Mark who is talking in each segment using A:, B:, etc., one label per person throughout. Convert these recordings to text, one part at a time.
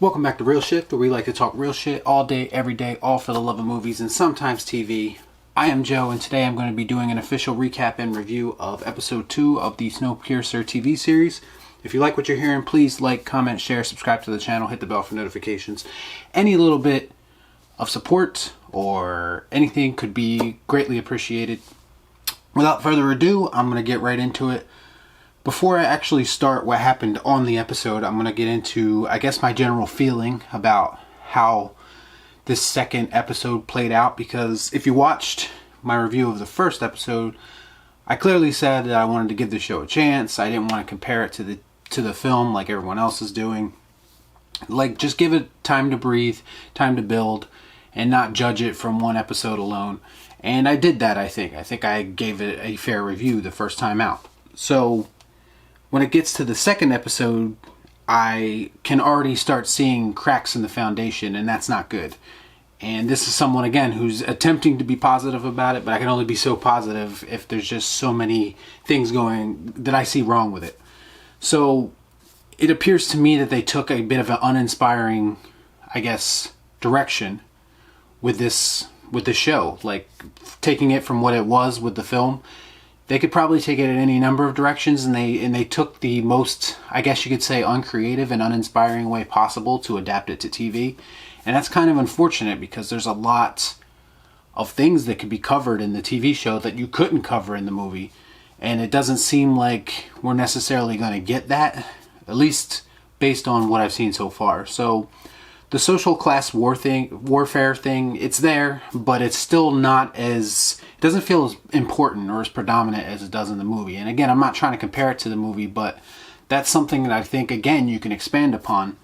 A: Welcome back to Real Shit, where we like to talk real shit all day, every day, all for the love of movies and sometimes TV. I am Joe, and today I'm going to be doing an official recap and review of episode 2 of the Snowpiercer TV series. If you like what you're hearing, please like, comment, share, subscribe to the channel, hit the bell for notifications. Any little bit of support or anything could be greatly appreciated. Without further ado, I'm going to get right into it. Before I actually start what happened on the episode, I'm going to get into, I guess, my general feeling about how this second episode played out. Because if you watched my review of the first episode, I clearly said that I wanted to give the show a chance. I didn't want to compare it to the film like everyone else is doing. Like, just give it time to breathe, time to build, and not judge it from one episode alone. And I did that, I think. I think I gave it a fair review the first time out. So when it gets to the second episode, I can already start seeing cracks in the foundation, and that's not good. And this is someone, again, who's attempting to be positive about it, but I can only be so positive if there's just so many things going that I see wrong with it. So it appears to me that they took a bit of an uninspiring, I guess, direction with the show. Like, taking it from what it was with the film. They could probably take it in any number of directions, and they took the most, I guess you could say, uncreative and uninspiring way possible to adapt it to TV. And that's kind of unfortunate, because there's a lot of things that could be covered in the TV show that you couldn't cover in the movie. And it doesn't seem like we're necessarily going to get that, at least based on what I've seen so far. So the social class warfare thing, it's there, but it's still not as, it doesn't feel as important or as predominant as it does in the movie. And again, I'm not trying to compare it to the movie, but that's something that I think, again, you can expand upon.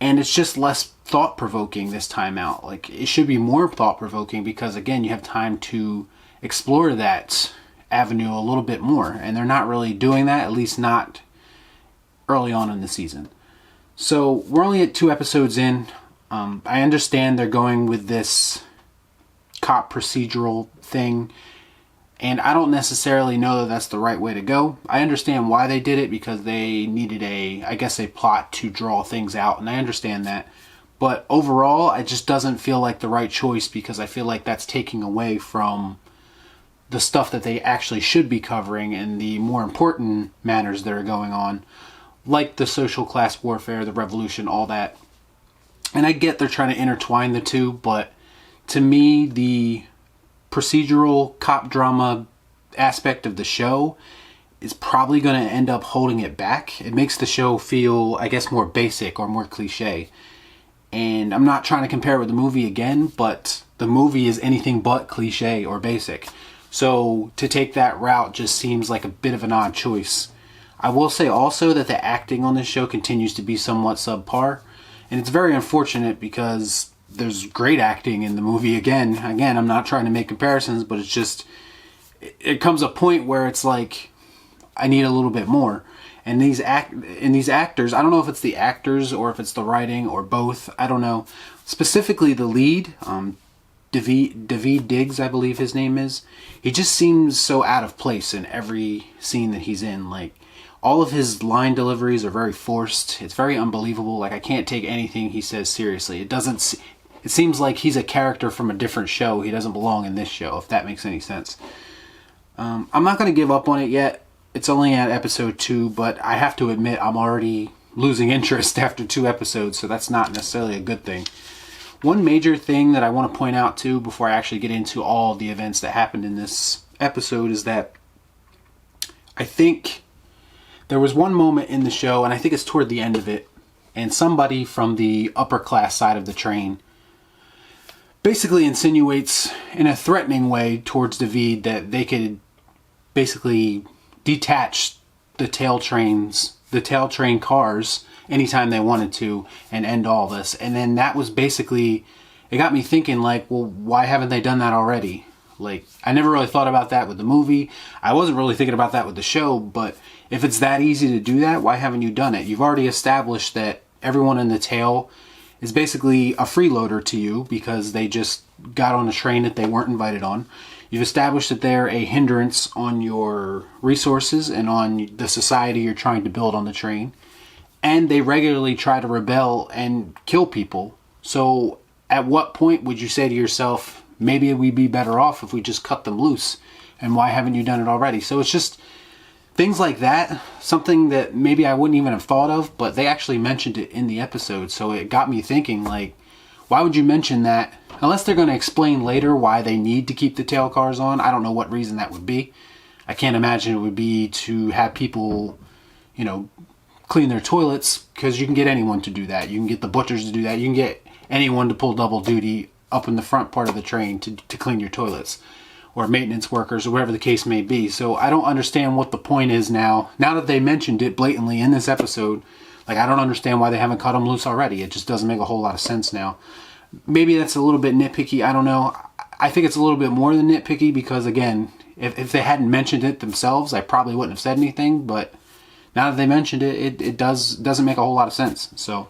A: And it's just less thought-provoking this time out. Like, it should be more thought-provoking, because, again, you have time to explore that avenue a little bit more. And they're not really doing that, at least not early on in the season. So we're only at 2 episodes in. I understand they're going with this cop procedural thing, and I don't necessarily know that that's the right way to go. I understand why they did it, because they needed a plot to draw things out, and I understand that. But overall, it just doesn't feel like the right choice, because I feel like that's taking away from the stuff that they actually should be covering and the more important matters that are going on, like the social class warfare, the revolution, all that. And I get they're trying to intertwine the two, but to me, the procedural cop drama aspect of the show is probably going to end up holding it back. It makes the show feel, I guess, more basic or more cliche. And I'm not trying to compare it with the movie again, but the movie is anything but cliche or basic. So to take that route just seems like a bit of an odd choice. I will say also that the acting on this show continues to be somewhat subpar. And it's very unfortunate, because there's great acting in the movie. Again, I'm not trying to make comparisons, but it's just, it comes a point where it's like, I need a little bit more. And these actors, I don't know if it's the actors or if it's the writing or both. I don't know. Specifically the lead, David Diggs, I believe his name is. He just seems so out of place in every scene that he's in. Like, all of his line deliveries are very forced. It's very unbelievable. Like, I can't take anything he says seriously. It seems like he's a character from a different show. He doesn't belong in this show, if that makes any sense. I'm not going to give up on it yet. It's only at episode 2, but I have to admit I'm already losing interest after 2 episodes, so that's not necessarily a good thing. One major thing that I want to point out too, before I actually get into all the events that happened in this episode, is that I think there was one moment in the show, and I think it's toward the end of it, and somebody from the upper class side of the train basically insinuates in a threatening way towards David that they could basically detach the tail train cars anytime they wanted to and end all this. And then that was basically, it got me thinking, like, well, why haven't they done that already? Like, I never really thought about that with the movie. I wasn't really thinking about that with the show, but if it's that easy to do that, why haven't you done it? You've already established that everyone in the tail is basically a freeloader to you, because they just got on a train that they weren't invited on. You've established that they're a hindrance on your resources and on the society you're trying to build on the train. and they regularly try to rebel and kill people. So at what point would you say to yourself, maybe we'd be better off if we just cut them loose? And why haven't you done it already? So it's just things like that, something that maybe I wouldn't even have thought of, but they actually mentioned it in the episode. So it got me thinking, like, why would you mention that? Unless they're going to explain later why they need to keep the tail cars on. I don't know what reason that would be. I can't imagine it would be to have people, you know, clean their toilets, because you can get anyone to do that. You can get the butchers to do that. You can get anyone to pull double duty up in the front part of the train to clean your toilets, or maintenance workers, or whatever the case may be. So I don't understand what the point is now that they mentioned it blatantly in this episode. Like, I don't understand why they haven't cut them loose already. It just doesn't make a whole lot of sense now. Maybe that's a little bit nitpicky, I don't know. I think it's a little bit more than nitpicky, because again, if they hadn't mentioned it themselves, I probably wouldn't have said anything, but now that they mentioned it, it doesn't make a whole lot of sense. So,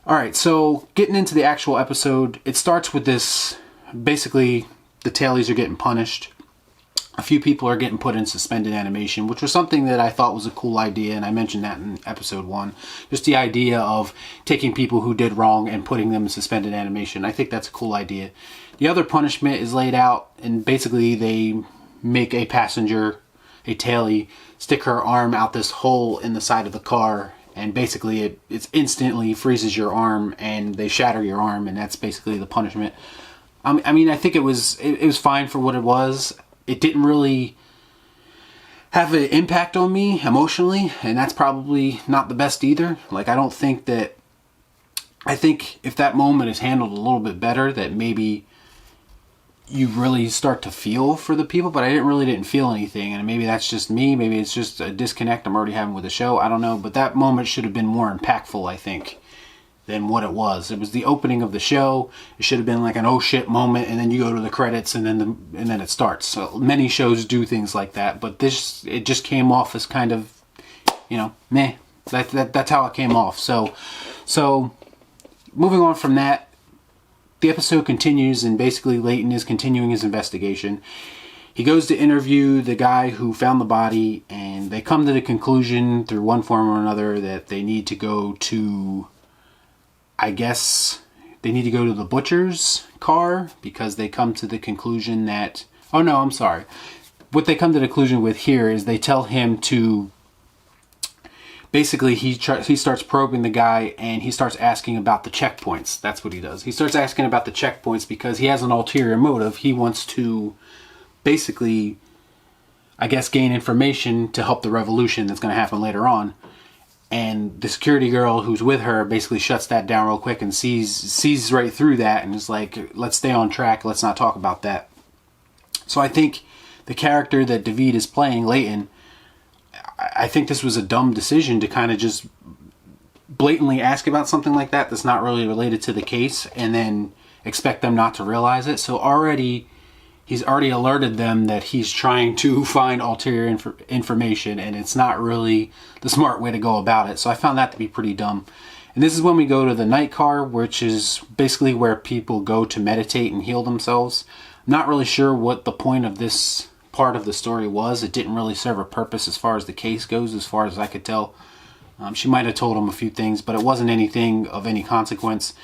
A: alright, so getting into the actual episode, it starts with this, basically, the tailies are getting punished. A few people are getting put in suspended animation, which was something that I thought was a cool idea, and I mentioned that in episode 1. Just the idea of taking people who did wrong and putting them in suspended animation. I think that's a cool idea. The other punishment is laid out, and basically they make a passenger, a tailie, stick her arm out this hole in the side of the car, and basically it instantly freezes your arm, and they shatter your arm, and that's basically the punishment. I mean, I think it was fine for what it was. It didn't really have an impact on me emotionally, and that's probably not the best either. Like, I think if that moment is handled a little bit better, that maybe you really start to feel for the people, but I didn't feel anything, and maybe that's just me, maybe it's just a disconnect I'm already having with the show, I don't know, but that moment should have been more impactful, I think, than what it was. It was the opening of the show. It should have been like an oh shit moment, and then you go to the credits, and then it starts. So many shows do things like that, but it just came off as kind of, you know, meh. That's how it came off. So moving on from that, the episode continues, and basically Leighton is continuing his investigation. He goes to interview the guy who found the body, and they come to the conclusion through one form or another that they need to go to, I guess, they need to go to the butcher's car, because they come to the conclusion that, oh no, I'm sorry. What they come to the conclusion with here is they tell him to, basically he starts probing the guy, and he starts asking about the checkpoints. That's what he does. He starts asking about the checkpoints because he has an ulterior motive. He wants to basically, I guess, gain information to help the revolution that's going to happen later on. And the security girl who's with her basically shuts that down real quick and sees right through that, and is like, let's stay on track, let's not talk about that. So I think the character that David is playing, Leighton, I think this was a dumb decision to kind of just blatantly ask about something like that that's not really related to the case, and then expect them not to realize it. So he's already alerted them that he's trying to find ulterior information, and it's not really the smart way to go about it. So I found that to be pretty dumb. And this is when we go to the night car, which is basically where people go to meditate and heal themselves. I'm not really sure what the point of this part of the story was. It didn't really serve a purpose as far as the case goes, as far as I could tell. She might have told him a few things, but it wasn't anything of any consequence.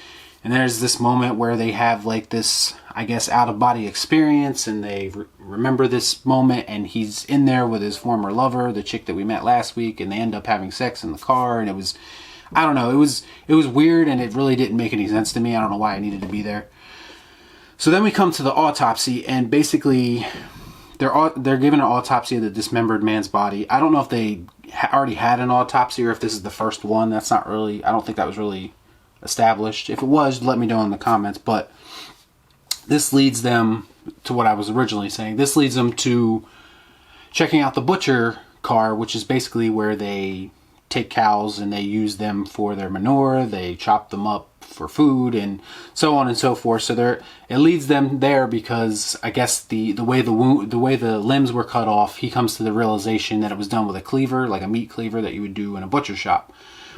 A: And there's this moment where they have like this, I guess, out-of-body experience, and they remember this moment, and he's in there with his former lover, the chick that we met last week, and they end up having sex in the car, and it was, I don't know, it was weird, and it really didn't make any sense to me. I don't know why I needed to be there. So then we come to the autopsy, and basically they're given an autopsy of the dismembered man's body. I don't know if they already had an autopsy or if this is the first one. That's not really, I don't think that was really established. If it was, let me know in the comments. But this leads them to what I was originally saying. This leads them to checking out the butcher car, which is basically where they take cows and they use them for their manure. They chop them up for food and so on and so forth. So it leads them there because I guess the way the limbs were cut off, he comes to the realization that it was done with a cleaver, like a meat cleaver that you would do in a butcher shop.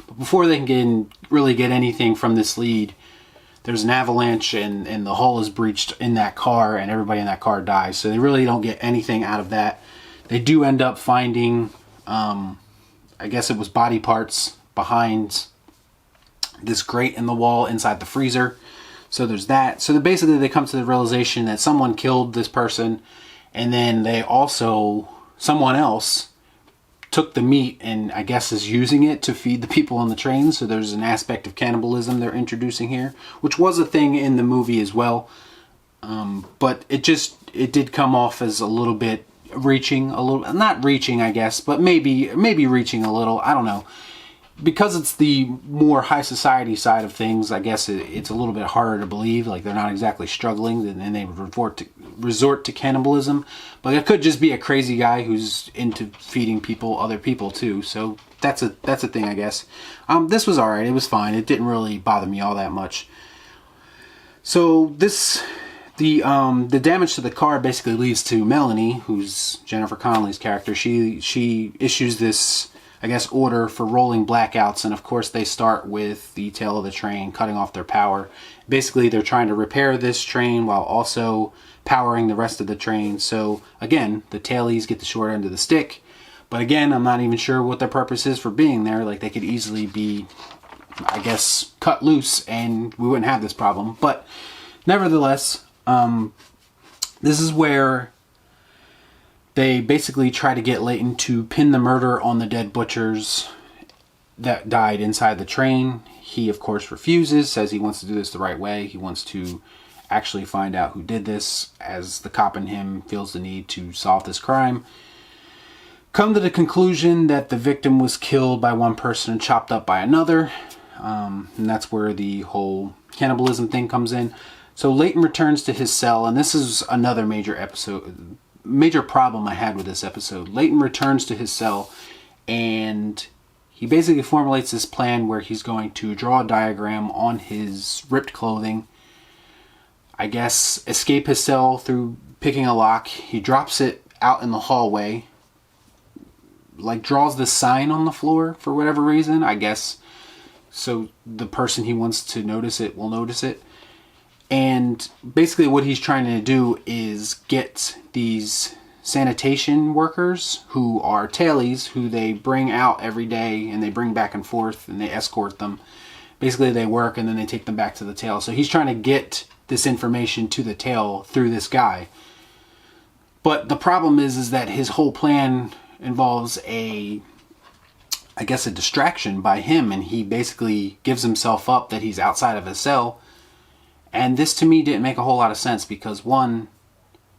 A: But before they can really get anything from this lead, there's an avalanche and the hull is breached in that car, and everybody in that car dies. So they really don't get anything out of that. They do end up finding, I guess it was body parts behind this grate in the wall inside the freezer. So there's that. So basically they come to the realization that someone killed this person, and then someone else took the meat and I guess is using it to feed the people on the train. So there's an aspect of cannibalism they're introducing here, which was a thing in the movie as well. But it did come off as a little bit reaching, not reaching, I guess, but maybe reaching a little. I don't know. Because it's the more high society side of things, I guess it's a little bit harder to believe. Like, they're not exactly struggling, and they resort to cannibalism. But it could just be a crazy guy who's into feeding other people too. So that's a thing, I guess. This was alright. It was fine. It didn't really bother me all that much. So the damage to the car basically leads to Melanie, who's Jennifer Connelly's character. She issues this, I guess, order for rolling blackouts, and of course they start with the tail of the train cutting off their power. Basically, they're trying to repair this train while also powering the rest of the train. So again, the tailies get the short end of the stick. But again, I'm not even sure what their purpose is for being there. Like, they could easily be, I guess, cut loose and we wouldn't have this problem. But nevertheless, this is where they basically try to get Leighton to pin the murder on the dead butchers that died inside the train. He, of course, refuses, says he wants to do this the right way. He wants to actually find out who did this, as the cop in him feels the need to solve this crime. Come to the conclusion that the victim was killed by one person and chopped up by another. And that's where the whole cannibalism thing comes in. So Leighton returns to his cell, and this is another major problem I had with this episode. Leighton returns to his cell, and he basically formulates this plan where he's going to draw a diagram on his ripped clothing, I guess escape his cell through picking a lock. He drops it out in the hallway, like draws this sign on the floor for whatever reason, I guess, so the person he wants to notice it will notice it. And basically what he's trying to do is get these sanitation workers who are tailies, who they bring out every day and they bring back and forth and they escort them. Basically they work and then they take them back to the tail. So he's trying to get this information to the tail through this guy. But the problem is that his whole plan involves I guess a distraction by him, and he basically gives himself up that he's outside of his cell. And this to me didn't make a whole lot of sense because, one,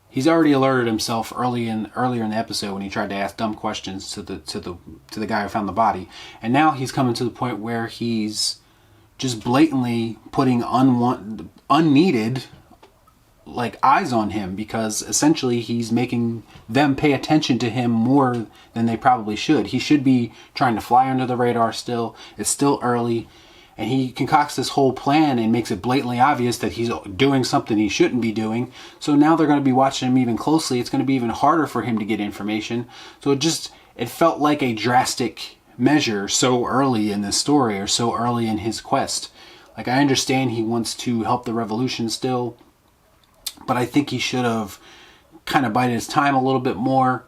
A: he's already alerted himself earlier in the episode when he tried to ask dumb questions to the guy who found the body, and now he's coming to the point where he's just blatantly putting unneeded eyes on him, because essentially he's making them pay attention to him more than they probably should. He should be trying to fly under the radar still. It's still early. And he concocts this whole plan and makes it blatantly obvious that he's doing something he shouldn't be doing. So now they're going to be watching him even closely. It's going to be even harder for him to get information. So it felt like a drastic measure so early in this story, or so early in his quest. Like, I understand he wants to help the revolution still, but I think he should have kind of bided his time a little bit more,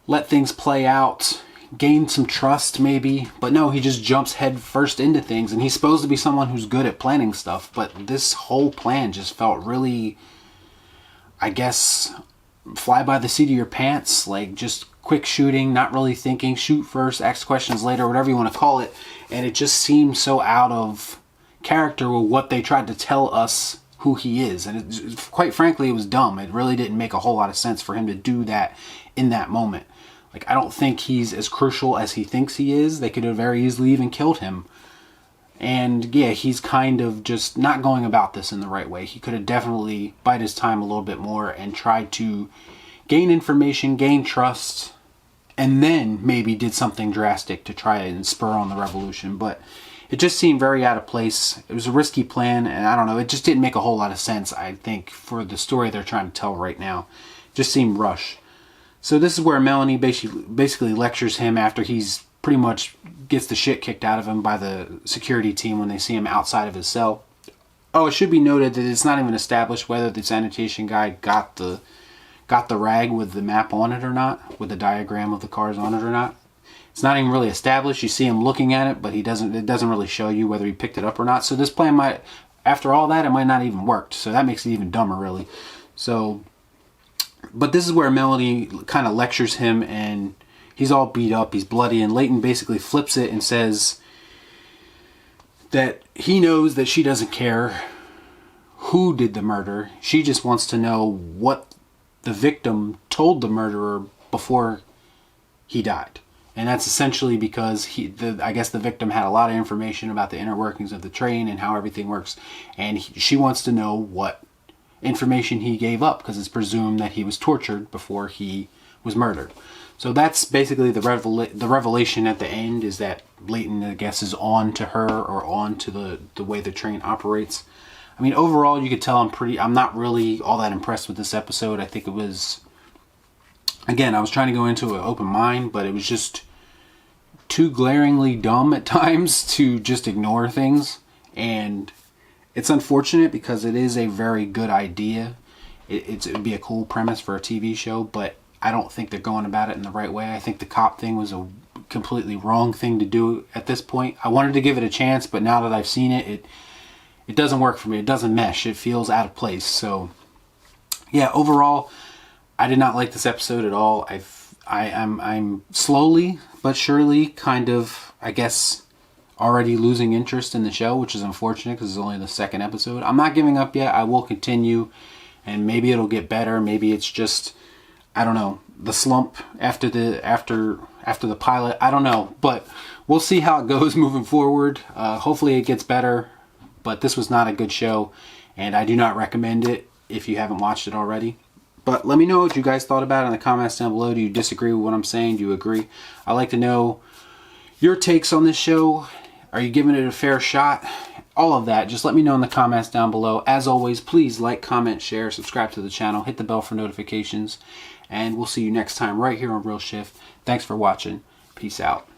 A: let things play out, gain some trust maybe. But no, he just jumps head first into things, and he's supposed to be someone who's good at planning stuff, but this whole plan just felt really, I guess, fly by the seat of your pants, like just quick shooting, not really thinking, shoot first, ask questions later, whatever you want to call it. And it just seemed so out of character with what they tried to tell us who he is. And quite frankly, it was dumb. It really didn't make a whole lot of sense for him to do that in that moment. Like, I don't think he's as crucial as he thinks he is. They could have very easily even killed him. And yeah, he's kind of just not going about this in the right way. He could have definitely bided his time a little bit more and tried to gain information, gain trust, and then maybe did something drastic to try and spur on the revolution. But it just seemed very out of place. It was a risky plan, and I don't know, it just didn't make a whole lot of sense, I think, for the story they're trying to tell right now. It just seemed rushed. So this is where Melanie basically lectures him after he's pretty much gets the shit kicked out of him by the security team when they see him outside of his cell. Oh, it should be noted that it's not even established whether the sanitation guy got the rag with the map on it or not, with the diagram of the cars on it or not. It's not even really established. You see him looking at it, but it doesn't really show you whether he picked it up or not. So this plan might, after all that, it might not even worked. So that makes it even dumber, really. So, but this is where Melanie kind of lectures him, and he's all beat up, he's bloody, and Leighton basically flips it and says that he knows that she doesn't care who did the murder. She just wants to know what the victim told the murderer before he died. And that's essentially because I guess the victim had a lot of information about the inner workings of the train and how everything works. And she wants to know what information he gave up, because it's presumed that he was tortured before he was murdered. So that's basically the revelation at the end, is that Leighton, I guess, is on to her, or on to the way the train operates. I mean, overall, you could tell I'm not really all that impressed with this episode. I think it was, again, I was trying to go into an open mind, but it was just too glaringly dumb at times to just ignore things. And it's unfortunate, because it is a very good idea. It would be a cool premise for a TV show, but I don't think they're going about it in the right way. I think the cop thing was a completely wrong thing to do at this point. I wanted to give it a chance, but now that I've seen it, it doesn't work for me. It doesn't mesh. It feels out of place. So, yeah, overall, I did not like this episode at all. I'm slowly but surely kind of, I guess, already losing interest in the show, which is unfortunate because it's only the second episode. I'm not giving up yet. I will continue, and maybe it'll get better. Maybe it's just, I don't know, the slump after the pilot. I don't know, but we'll see how it goes moving forward. Hopefully it gets better, but this was not a good show, and I do not recommend it if you haven't watched it already. But let me know what you guys thought about it in the comments down below. Do you disagree with what I'm saying? Do you agree? I'd like to know your takes on this show. Are you giving it a fair shot? All of that, just let me know in the comments down below. As always, please like, comment, share, subscribe to the channel, hit the bell for notifications, and we'll see you next time right here on Real Shift. Thanks for watching. Peace out.